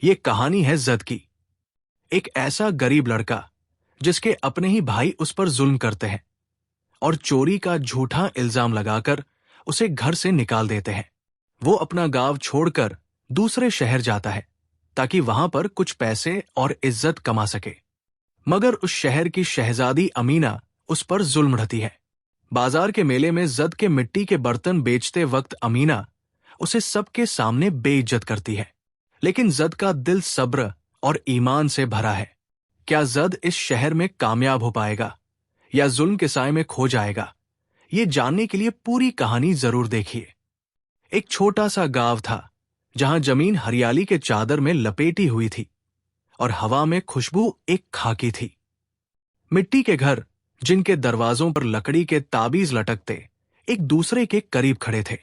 ये कहानी है जद की। एक ऐसा गरीब लड़का जिसके अपने ही भाई उस पर जुल्म करते हैं और चोरी का झूठा इल्जाम लगाकर उसे घर से निकाल देते हैं। वो अपना गांव छोड़कर दूसरे शहर जाता है ताकि वहां पर कुछ पैसे और इज्जत कमा सके। मगर उस शहर की शहजादी अमीना उस पर जुल्म ढती है। बाजार के मेले में जद के मिट्टी के बर्तन बेचते वक्त अमीना उसे सबके सामने बेइज्जत करती है। लेकिन जद का दिल सब्र और ईमान से भरा है। क्या जद इस शहर में कामयाब हो पाएगा या जुल्म के साए में खो जाएगा? ये जानने के लिए पूरी कहानी जरूर देखिए। एक छोटा सा गांव था जहां जमीन हरियाली के चादर में लपेटी हुई थी और हवा में खुशबू एक खाकी थी। मिट्टी के घर जिनके दरवाजों पर लकड़ी के ताबीज लटकते एक दूसरे के करीब खड़े थे।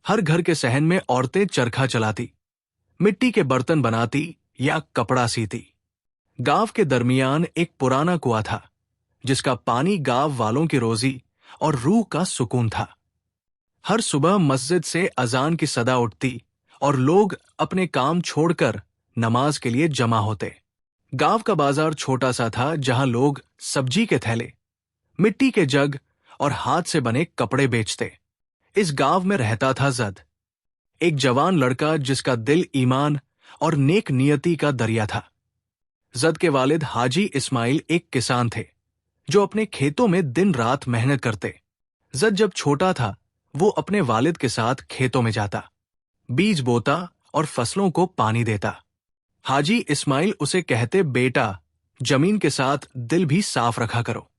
हर घर के सहन में औरतें चरखा चलाती, मिट्टी के बर्तन बनाती या कपड़ा सीती। गांव के दरमियान एक पुराना कुआं था जिसका पानी गांव वालों की रोजी और रूह का सुकून था। हर सुबह मस्जिद से अजान की सदा उठती और लोग अपने काम छोड़कर नमाज के लिए जमा होते। गांव का बाजार छोटा सा था जहां लोग सब्जी के थैले, मिट्टी के जग और हाथ से बने कपड़े बेचते। इस गांव में रहता था जद, एक जवान लड़का जिसका दिल ईमान और नेक नियति का दरिया था। जद के वालिद हाजी इस्माइल एक किसान थे जो अपने खेतों में दिन रात मेहनत करते। जद जब छोटा था वो अपने वालिद के साथ खेतों में जाता, बीज बोता और फसलों को पानी देता। हाजी इस्माइल उसे कहते, बेटा जमीन के साथ दिल भी साफ रखा करो।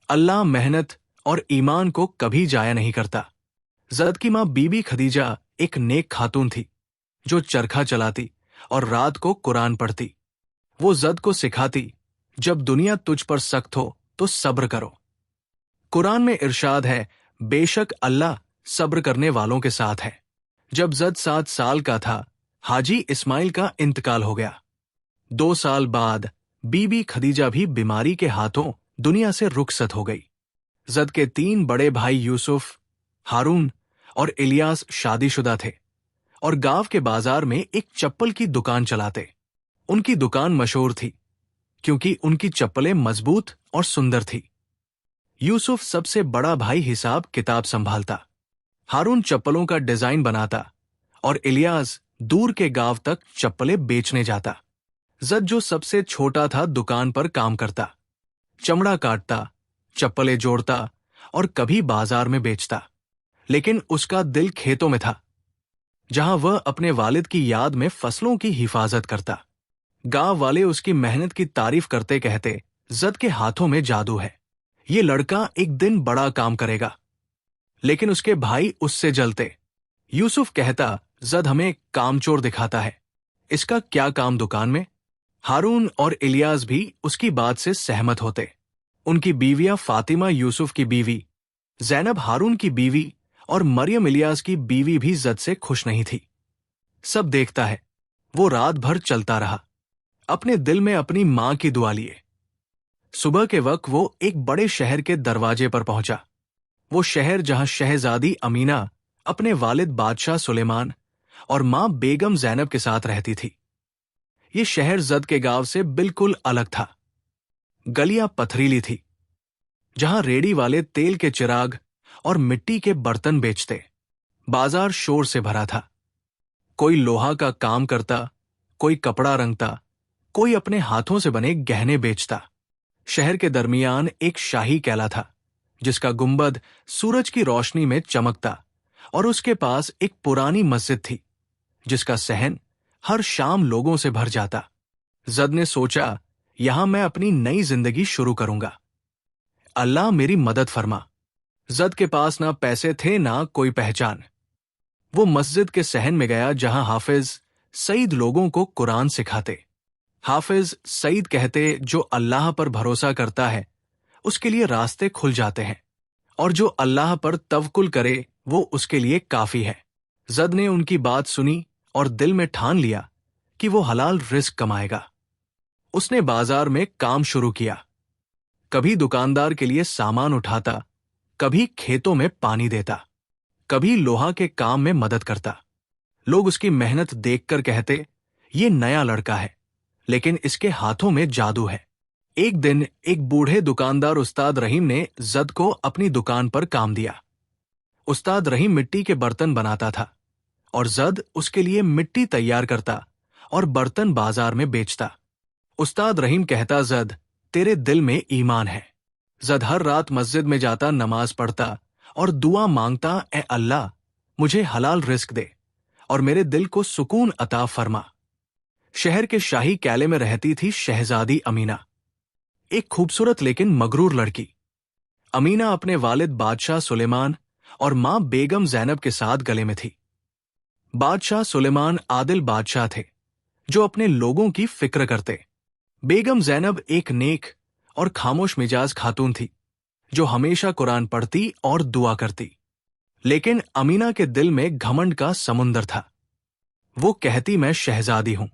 अल्लाह मेहनत और ईमान को कभी जाया नहीं करता। जद की मां बीबी खदीजा एक नेक खातून थी जो चरखा चलाती और रात को कुरान पढ़ती। वो जद को सिखाती, जब दुनिया तुझ पर सख्त हो तो सब्र करो। कुरान में इरशाद है, बेशक अल्लाह सब्र करने वालों के साथ है। जब जद 7 साल का था हाजी इस्माइल का इंतकाल हो गया। 2 साल बाद बीबी खदीजा भी बीमारी के हाथों दुनिया से रुखसत हो गई। जद के 3 बड़े भाई यूसुफ, हारून और इलियास शादीशुदा थे और गांव के बाजार में एक चप्पल की दुकान चलाते। उनकी दुकान मशहूर थी क्योंकि उनकी चप्पलें मजबूत और सुंदर थी। यूसुफ सबसे बड़ा भाई हिसाब किताब संभालता, हारून चप्पलों का डिजाइन बनाता और इलियास दूर के गांव तक चप्पलें बेचने जाता। जद जो सबसे छोटा था दुकान पर काम करता, चमड़ा काटता, चप्पलें जोड़ता और कभी बाजार में बेचता। लेकिन उसका दिल खेतों में था जहां वह अपने वालिद की याद में फसलों की हिफाजत करता। गांव वाले उसकी मेहनत की तारीफ करते कहते, जद के हाथों में जादू है, ये लड़का एक दिन बड़ा काम करेगा। लेकिन उसके भाई उससे जलते। यूसुफ कहता, जद हमें कामचोर दिखाता है, इसका क्या काम दुकान में? हारून और इलियास भी उसकी बात से सहमत होते। उनकी बीवियां फातिमा यूसुफ की बीवी, जैनब हारून की बीवी और मरियम इलियास की बीवी भी जद से खुश नहीं थी। सब देखता है, वो रात भर चलता रहा, अपने दिल में अपनी मां की दुआ लिए। सुबह के वक्त वो एक बड़े शहर के दरवाजे पर पहुंचा। वो शहर जहां शहजादी अमीना अपने वालिद बादशाह सुलेमान और मां बेगम जैनब के साथ रहती थी। ये शहर जद के गांव से बिल्कुल अलग था। गलियां पथरीली थी जहां रेडी वाले तेल के चिराग और मिट्टी के बर्तन बेचते। बाजार शोर से भरा था। कोई लोहा का काम करता, कोई कपड़ा रंगता, कोई अपने हाथों से बने गहने बेचता। शहर के दरमियान एक शाही कैला था जिसका गुंबद सूरज की रोशनी में चमकता और उसके पास एक पुरानी मस्जिद थी जिसका सहन हर शाम लोगों से भर जाता। जद ने सोचा, यहां मैं अपनी नई जिंदगी शुरू करूंगा। अल्लाह मेरी मदद फरमा। जद के पास ना पैसे थे ना कोई पहचान। वो मस्जिद के सहन में गया जहां हाफिज सईद लोगों को कुरान सिखाते। हाफिज सईद कहते, जो अल्लाह पर भरोसा करता है उसके लिए रास्ते खुल जाते हैं और जो अल्लाह पर तवक्कुल करे वो उसके लिए काफी है। जद ने उनकी बात सुनी और दिल में ठान लिया कि वो हलाल रिस्क कमाएगा। उसने बाजार में काम शुरू किया। कभी दुकानदार के लिए सामान उठाता, कभी खेतों में पानी देता, कभी लोहा के काम में मदद करता। लोग उसकी मेहनत देखकर कहते, ये नया लड़का है, लेकिन इसके हाथों में जादू है। एक दिन एक बूढ़े दुकानदार उस्ताद रहीम ने जद को अपनी दुकान पर काम दिया। उस्ताद रहीम मिट्टी के बर्तन बनाता था और जद उसके लिए मिट्टी तैयार करता और बर्तन बाजार में बेचता। उस्ताद रहीम कहता, जद तेरे दिल में ईमान है। जद हर रात मस्जिद में जाता, नमाज पढ़ता और दुआ मांगता, ए अल्लाह मुझे हलाल रिस्क दे और मेरे दिल को सुकून अता फरमा। शहर के शाही कैले में रहती थी शहजादी अमीना, एक खूबसूरत लेकिन मगरूर लड़की। अमीना अपने वालिद बादशाह सुलेमान और मां बेगम जैनब के साथ गले में थी। बादशाह सुलेमान आदिल बादशाह थे जो अपने लोगों की फिक्र करते। बेगम जैनब एक नेक और खामोश मिजाज खातून थी जो हमेशा कुरान पढ़ती और दुआ करती। लेकिन अमीना के दिल में घमंड का समुंदर था। वो कहती, मैं शहजादी हूं,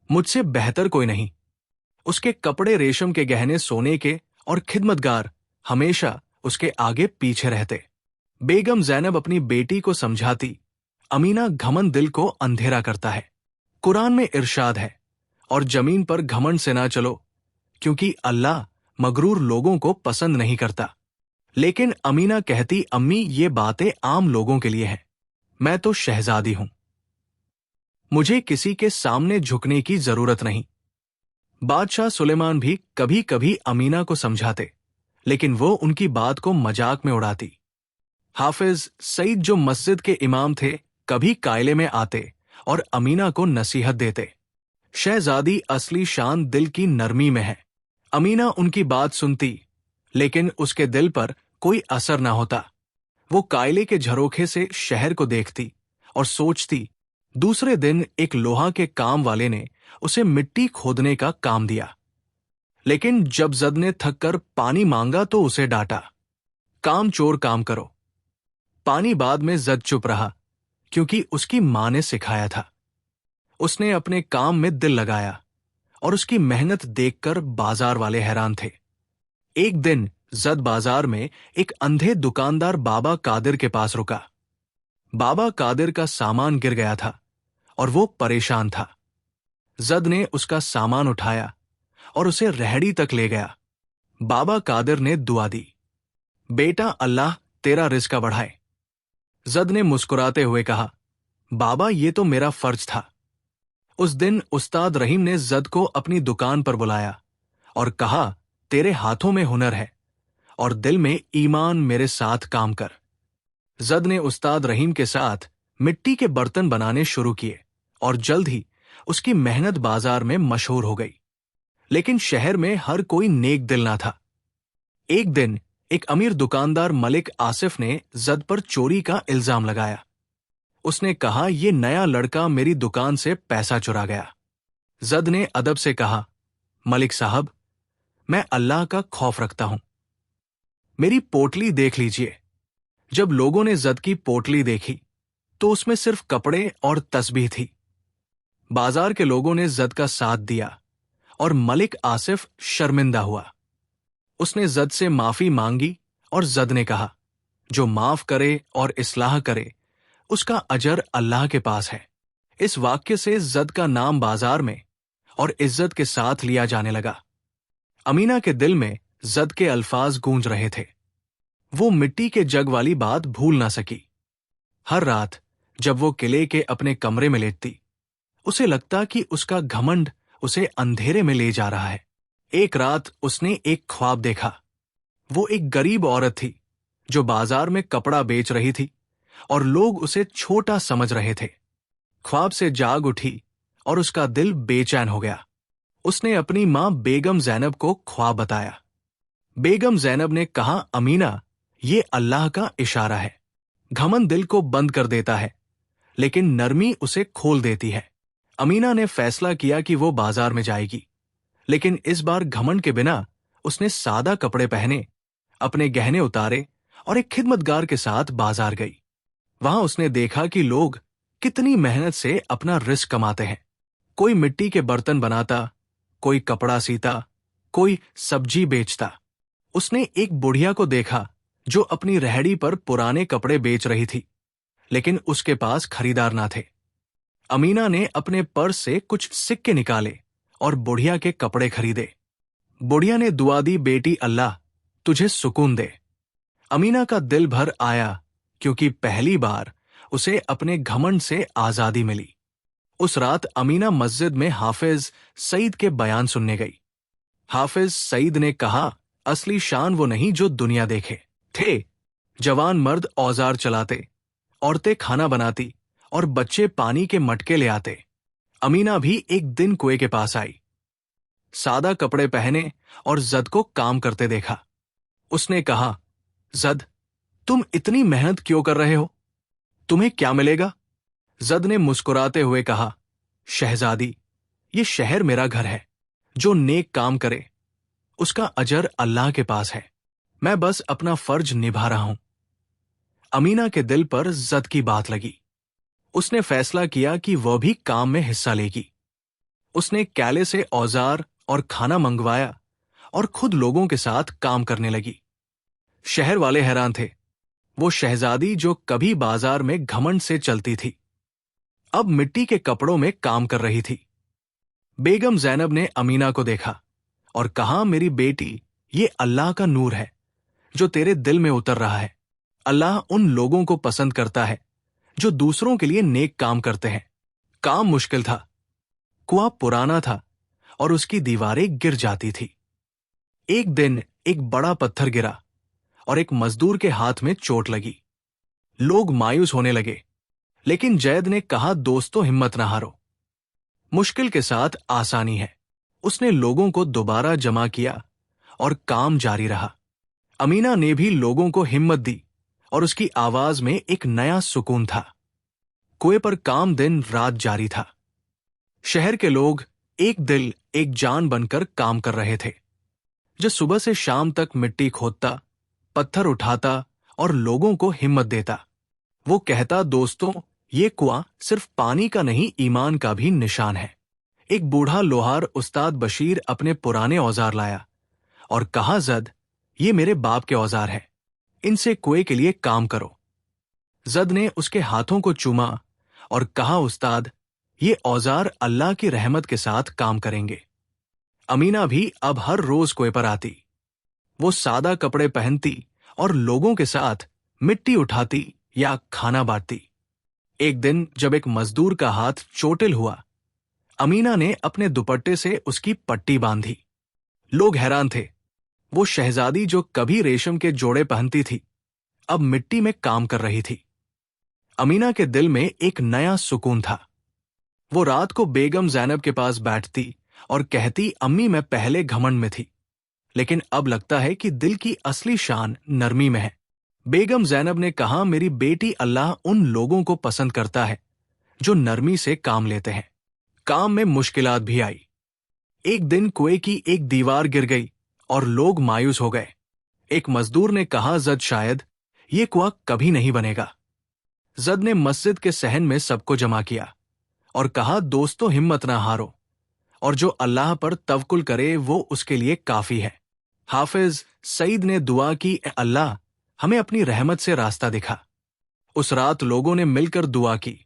मुझसे बेहतर कोई नहीं। उसके कपड़े रेशम के, गहने सोने के और खिदमतगार हमेशा उसके आगे पीछे रहते। बेगम जैनब अपनी बेटी को समझाती, अमीना घमंड दिल को अंधेरा करता है। कुरान में इरशाद है, और जमीन पर घमंड से ना चलो, क्योंकि अल्लाह मगरूर लोगों को पसंद नहीं करता। लेकिन अमीना कहती, अम्मी ये बातें आम लोगों के लिए हैं, मैं तो शहजादी हूं, मुझे किसी के सामने झुकने की जरूरत नहीं। बादशाह सुलेमान भी कभी कभी अमीना को समझाते, लेकिन वो उनकी बात को मजाक में उड़ाती। हाफिज सईद जो मस्जिद के इमाम थे, कभी कायले में आते और अमीना को नसीहत देते। शहजादी असली शान दिल की नरमी में है। अमीना उनकी बात सुनती, लेकिन उसके दिल पर कोई असर ना होता। वो कायले के झरोखे से शहर को देखती और सोचती। दूसरे दिन एक लोहा के काम वाले ने उसे मिट्टी खोदने का काम दिया, लेकिन जब जद ने थककर पानी मांगा तो उसे डांटा, काम चोर काम करो। पानी बाद में जद चुप रहा, क्योंकि उसकी मां ने सिखाया था। उसने अपने काम में दिल लगाया और उसकी मेहनत देखकर बाजार वाले हैरान थे। एक दिन जद बाजार में एक अंधे दुकानदार बाबा कादिर के पास रुका। बाबा कादिर का सामान गिर गया था और वो परेशान था। जद ने उसका सामान उठाया और उसे रेहड़ी तक ले गया। बाबा कादिर ने दुआ दी, बेटा अल्लाह तेरा रिज़्क बढ़ाए। जद ने मुस्कुराते हुए कहा, बाबा ये तो मेरा फर्ज था। उस दिन उस्ताद रहीम ने जद को अपनी दुकान पर बुलाया और कहा, तेरे हाथों में हुनर है और दिल में ईमान, मेरे साथ काम कर। जद ने उस्ताद रहीम के साथ मिट्टी के बर्तन बनाने शुरू किए और जल्द ही उसकी मेहनत बाजार में मशहूर हो गई। लेकिन शहर में हर कोई नेक दिल ना था। एक दिन एक अमीर दुकानदार मलिक आसिफ ने जद पर चोरी का इल्जाम लगाया। उसने कहा, यह नया लड़का मेरी दुकान से पैसा चुरा गया। जद ने अदब से कहा, मलिक साहब, मैं अल्लाह का खौफ रखता हूं, मेरी पोटली देख लीजिए। जब लोगों ने जद की पोटली देखी तो उसमें सिर्फ कपड़े और तस्बीह थी। बाजार के लोगों ने जद का साथ दिया और मलिक आसिफ शर्मिंदा हुआ। उसने जद से माफी मांगी और जद ने कहा, जो माफ करे और इस्लाह करे उसका अजर अल्लाह के पास है। इस वाक्य से जद का नाम बाजार में और इज्जत के साथ लिया जाने लगा। अमीना के दिल में जद के अल्फाज गूंज रहे थे। वो मिट्टी के जग वाली बात भूल ना सकी। हर रात जब वो किले के अपने कमरे में लेटती, उसे लगता कि उसका घमंड उसे अंधेरे में ले जा रहा है। एक रात उसने एक ख्वाब देखा। वो एक गरीब औरत थी जो बाजार में कपड़ा बेच रही थी और लोग उसे छोटा समझ रहे थे। ख्वाब से जाग उठी और उसका दिल बेचैन हो गया। उसने अपनी मां बेगम जैनब को ख्वाब बताया। बेगम जैनब ने कहा, अमीना, ये अल्लाह का इशारा है। घमंड दिल को बंद कर देता है, लेकिन नरमी उसे खोल देती है। अमीना ने फैसला किया कि वो बाजार में जाएगी, लेकिन इस बार घमंड के बिना उसने सादा कपड़े पहने, अपने गहने उतारे और एक खिदमतगार के साथ बाजार गई। वहां उसने देखा कि लोग कितनी मेहनत से अपना रिस्क कमाते हैं। कोई मिट्टी के बर्तन बनाता, कोई कपड़ा सीता, कोई सब्जी बेचता। उसने एक बुढ़िया को देखा जो अपनी रेहड़ी पर पुराने कपड़े बेच रही थी, लेकिन उसके पास खरीदार ना थे। अमीना ने अपने पर्स से कुछ सिक्के निकाले और बुढ़िया के कपड़े खरीदे। बुढ़िया ने दुआ दी, बेटी अल्लाह तुझे सुकून दे। अमीना का दिल भर आया क्योंकि पहली बार उसे अपने घमंड से आजादी मिली। उस रात अमीना मस्जिद में हाफिज सईद के बयान सुनने गई। हाफिज सईद ने कहा, असली शान वो नहीं जो दुनिया देखे थे। जवान मर्द औजार चलाते, औरतें खाना बनाती और बच्चे पानी के मटके ले आते। अमीना भी एक दिन कुएं के पास आई। सादा कपड़े पहने और जद को काम करते देखा। उसने कहा, जद तुम इतनी मेहनत क्यों कर रहे हो? तुम्हें क्या मिलेगा? जद ने मुस्कुराते हुए कहा, शहजादी ये शहर मेरा घर है। जो नेक काम करे उसका अजर अल्लाह के पास है। मैं बस अपना फर्ज निभा रहा हूं। अमीना के दिल पर जद की बात लगी। उसने फैसला किया कि वह भी काम में हिस्सा लेगी। उसने कैले से औजार और खाना मंगवाया और खुद लोगों के साथ काम करने लगी। शहर वाले हैरान थे। वो शहजादी जो कभी बाजार में घमंड से चलती थी, अब मिट्टी के कपड़ों में काम कर रही थी। बेगम जैनब ने अमीना को देखा और कहा, मेरी बेटी, ये अल्लाह का नूर है जो तेरे दिल में उतर रहा है। अल्लाह उन लोगों को पसंद करता है जो दूसरों के लिए नेक काम करते हैं। काम मुश्किल था। कुआं पुराना था और उसकी दीवारें गिर जाती थी। एक दिन एक बड़ा पत्थर गिरा और एक मजदूर के हाथ में चोट लगी। लोग मायूस होने लगे, लेकिन जैद ने कहा, दोस्तों हिम्मत न हारो। मुश्किल के साथ आसानी है। उसने लोगों को दोबारा जमा किया और काम जारी रहा। अमीना ने भी लोगों को हिम्मत दी और उसकी आवाज में एक नया सुकून था। कुएं पर काम दिन रात जारी था। शहर के लोग एक दिल एक जान बनकर काम कर रहे थे। जो सुबह से शाम तक मिट्टी खोदता, पत्थर उठाता और लोगों को हिम्मत देता। वो कहता, दोस्तों ये कुआं सिर्फ पानी का नहीं, ईमान का भी निशान है। एक बूढ़ा लोहार उस्ताद बशीर अपने पुराने औजार लाया और कहा, जद ये मेरे बाप के औजार हैं, इनसे कुएं के लिए काम करो। जद ने उसके हाथों को चूमा और कहा, उस्ताद ये औजार अल्लाह की रहमत के साथ काम करेंगे। अमीना भी अब हर रोज कुएं पर आती। वो सादा कपड़े पहनती और लोगों के साथ मिट्टी उठाती या खाना बांटती। एक दिन जब एक मजदूर का हाथ चोटिल हुआ, अमीना ने अपने दुपट्टे से उसकी पट्टी बांधी। लोग हैरान थे। वो शहजादी जो कभी रेशम के जोड़े पहनती थी, अब मिट्टी में काम कर रही थी। अमीना के दिल में एक नया सुकून था। वो रात को बेगम जैनब के पास बैठती और कहती, अम्मी मैं पहले घमंड में थी, लेकिन अब लगता है कि दिल की असली शान नरमी में है। बेगम जैनब ने कहा, मेरी बेटी, अल्लाह उन लोगों को पसंद करता है जो नरमी से काम लेते हैं। काम में मुश्किलात भी आई। एक दिन कुएं की एक दीवार गिर गई और लोग मायूस हो गए। एक मजदूर ने कहा, जद शायद ये कुआं कभी नहीं बनेगा। जद ने मस्जिद के सहन में सबको जमा किया और कहा, दोस्तों हिम्मत ना हारो, और जो अल्लाह पर तवक्कुल करे वो उसके लिए काफी है। हाफिज सईद ने दुआ की, अल्लाह हमें अपनी रहमत से रास्ता दिखा। उस रात लोगों ने मिलकर दुआ की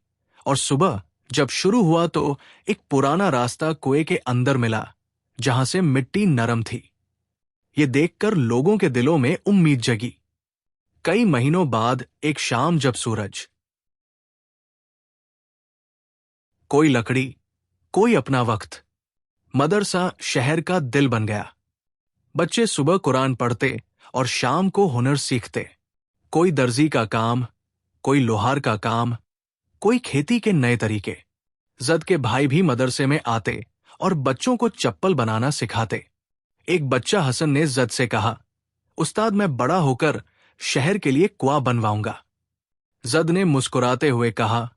और सुबह जब शुरू हुआ तो एक पुराना रास्ता कुएं के अंदर मिला जहां से मिट्टी नरम थी। ये देखकर लोगों के दिलों में उम्मीद जगी। कई महीनों बाद एक शाम जब सूरज, कोई लकड़ी, कोई अपना वक्त, मदरसा शहर का दिल बन गया। बच्चे सुबह कुरान पढ़ते और शाम को हुनर सीखते। कोई दर्जी का काम, कोई लोहार का काम, कोई खेती के नए तरीके। जद के भाई भी मदरसे में आते और बच्चों को चप्पल बनाना सिखाते। एक बच्चा हसन ने जद से कहा, उस्ताद मैं बड़ा होकर शहर के लिए कुआं बनवाऊंगा। जद ने मुस्कुराते हुए कहा,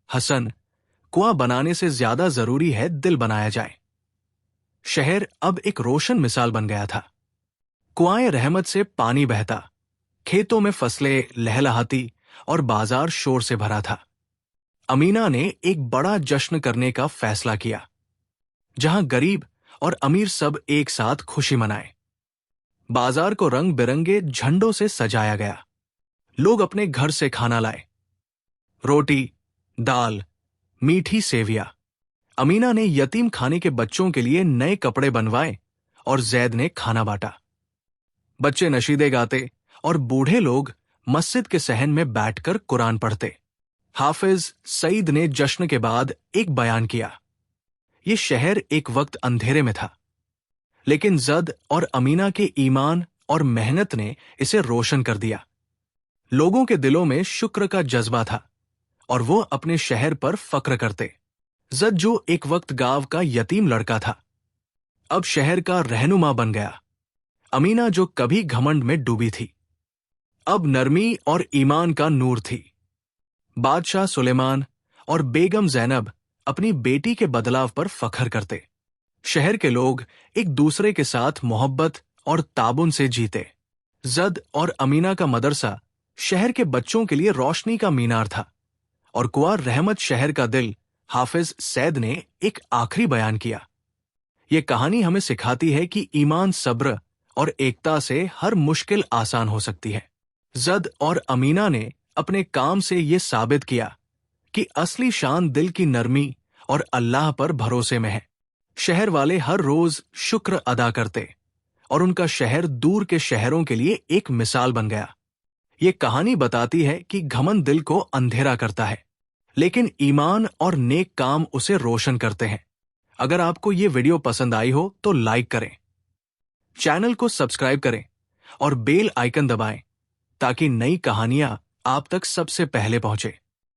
हसन कुआं बनाने से ज्यादा जरूरी है दिल बनाया जाए। शहर अब एक रोशन मिसाल बन गया था। कुआंए रहमत से पानी बहता, खेतों में फसलें लहलहाती और बाजार शोर से भरा था। अमीना ने एक बड़ा जश्न करने का फैसला किया, जहां गरीब और अमीर सब एक साथ खुशी मनाए। बाजार को रंग बिरंगे झंडों से सजाया गया। लोग अपने घर से खाना लाए। रोटी, दाल, मीठी सेविया। अमीना ने यतीम खाने के बच्चों के लिए नए कपड़े बनवाए और जैद ने खाना बांटा। बच्चे नशीदे गाते और बूढ़े लोग मस्जिद के सहन में बैठकर कुरान पढ़ते। हाफिज सईद ने जश्न के बाद एक बयान किया। ये शहर एक वक्त अंधेरे में था, लेकिन जद और अमीना के ईमान और मेहनत ने इसे रोशन कर दिया। लोगों के दिलों में शुक्र का जज्बा था और वो अपने शहर पर फक्र करते। जद जो एक वक्त गांव का यतीम लड़का था, अब शहर का रहनुमा बन गया। अमीना जो कभी घमंड में डूबी थी, अब नरमी और ईमान का नूर थी। बादशाह सुलेमान और बेगम जैनब अपनी बेटी के बदलाव पर फख्र करते। शहर के लोग एक दूसरे के साथ मोहब्बत और ताबुन से जीते। जद और अमीना का मदरसा शहर के बच्चों के लिए रोशनी का मीनार था और कुआं रहमत शहर का दिल हाफिज सैद ने एक आखिरी बयान किया। ये कहानी हमें सिखाती है कि ईमान, सब्र और एकता से हर मुश्किल आसान हो सकती है। जद और अमीना ने अपने काम से ये साबित किया कि असली शान दिल की नरमी और अल्लाह पर भरोसे में है। शहर वाले हर रोज शुक्र अदा करते और उनका शहर दूर के शहरों के लिए एक मिसाल बन गया। ये कहानी बताती है कि घमंड दिल को अंधेरा करता है, लेकिन ईमान और नेक काम उसे रोशन करते हैं। अगर आपको ये वीडियो पसंद आई हो तो लाइक करें, चैनल को सब्सक्राइब करें और बेल आइकन दबाएं ताकि नई कहानियां आप तक सबसे पहले पहुंचे।